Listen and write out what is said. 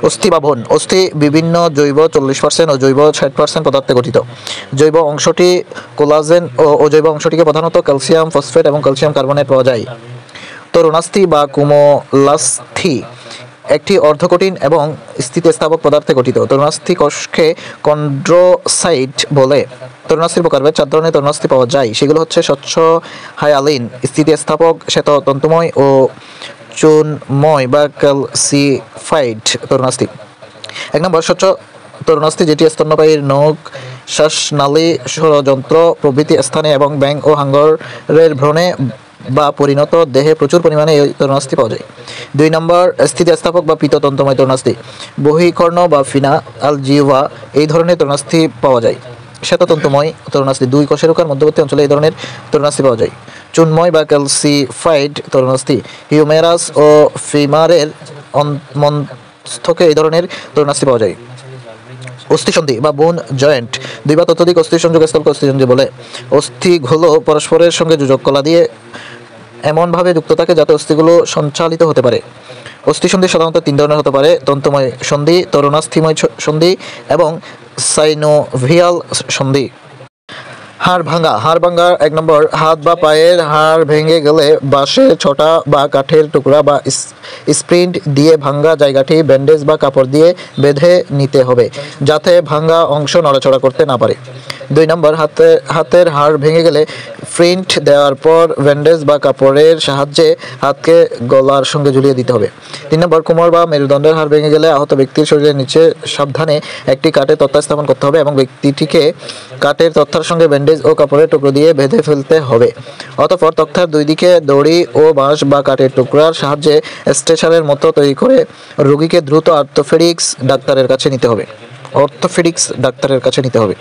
অস্থি বা বোন। অস্থি বিভিন্ন জৈব 40% ও জৈব 60% পদার্থে গঠিত। জৈব অংশটি কোলাজেন ও অজৈব অংশটিকে প্রধানত ক্যালসিয়াম ফসফেট এবং ক্যালসিয়াম কার্বনেট পাওয়া যায়। তরুণাস্থি বা কুমলাস্থি একটি অর্ধকঠিন এবং স্থিতিস্থাপক পদার্থে গঠিত। তরুণাস্থি কোষকে কন্ড্রোসাইট বলে। তরুণাস্থির প্রকারভেদ। 4 ধরনের তরুণাস্থি পাওয়া যায়, সেগুলো হচ্ছে স্বচ্ছ হায়ালিন, স্থিতিস্থাপক শ্বেত তন্তুময় ও চুনময় বা ক্যালসিফাইড তরুণাস্থি। 1 নম্বর স্বচ্ছ তরুণাস্থি, যেটি স্তন্যপায়ীর নখ, শ্বাসনালী, ষড়যন্ত্র প্রভৃতি স্থানে এবং ব্যাঙ ও হাঙ্গরের ভ্রূণে বা পরিণত দেহে প্রচুর পরিমাণে এই তরুণাস্থি পাওয়া যায়। 2 নম্বর স্থিতিস্থাপক বা পীততন্তুময় তরুণাস্থি। বহিকর্ণ বা ফিনা আলজিওভা এই ধরনের তরুণাস্থি পাওয়া যায়। শ্বেততন্তুময় তরুণাস্থি। 2 কোষেরুকার মধ্যবর্তী অঞ্চলে এই ধরনের তরুণাস্থি পাওয়া যায়। চুনময় বা ক্যালসিফাইড তরুণাস্থি। হিউমেরাস ও ফিমারের মস্তকে এই ধরনের তরুণাস্থি পাওয়া যায়। অস্থিসন্ধি বা বোন জয়েন্ট। 2 বা ততোধিক অস্থি সংযোগস্থলকে অস্থিসন্ধি বলে। অস্থিগুলো পরস্পরের সঙ্গে যোজক কলা দিয়ে এমনভাবে যুক্ত থাকে যাতে অস্থিগুলো সঞ্চালিত হতে পারে। অস্থিসন্ধি সাধারণত 3 ধরনের হতে পারে: তন্তুময় সন্ধি, তরুণাস্থিময় সন্ধি এবং সাইনোভিয়াল সন্ধি। হাড় ভাঙা। হাড় ভাঙা 1 নম্বর হাত বা পায়ের হাড় ভেঙে গেলে বাঁশের ছটা বা কাঠের টুকরা বা স্প্রিন্ট দিয়ে ভাঙা জায়গাটি ব্যান্ডেজ বা কাপড় দিয়ে বেঁধে নিতে হবে যাতে ভাঙা অংশ নড়াচড়া করতে না পারে। 2 নম্বর হাতের হাড় ভেঙে গেলে প্রিন্ট দেওয়ার পর ব্যান্ডেজ বা কাপড়ের সাহায্যে হাতকে গলার সঙ্গে ঝুলিয়ে দিতে হবে। 3 নম্বর কোমর বা মেরুদণ্ডের হাড় ভেঙে গেলে আহত ব্যক্তির শরীরের নিচে সাবধানে একটি কাঠের তক্তা স্থাপন করতে হবে এবং ব্যক্তিটিকে কাঠের তক্তার সঙ্গে ব্যান্ডেজ ও কাপড়ের টুকরো দিয়ে বেঁধে ফেলতে হবে। অতঃপর তক্তার 2 দিকে দড়ি ও বাঁশ বা কাঠের টুকরার সাহায্যে স্ট্রেচারের মতো তৈরি করে রোগীকে দ্রুত অর্থোপেডিক্স ডাক্তারের কাছে নিতে হবে।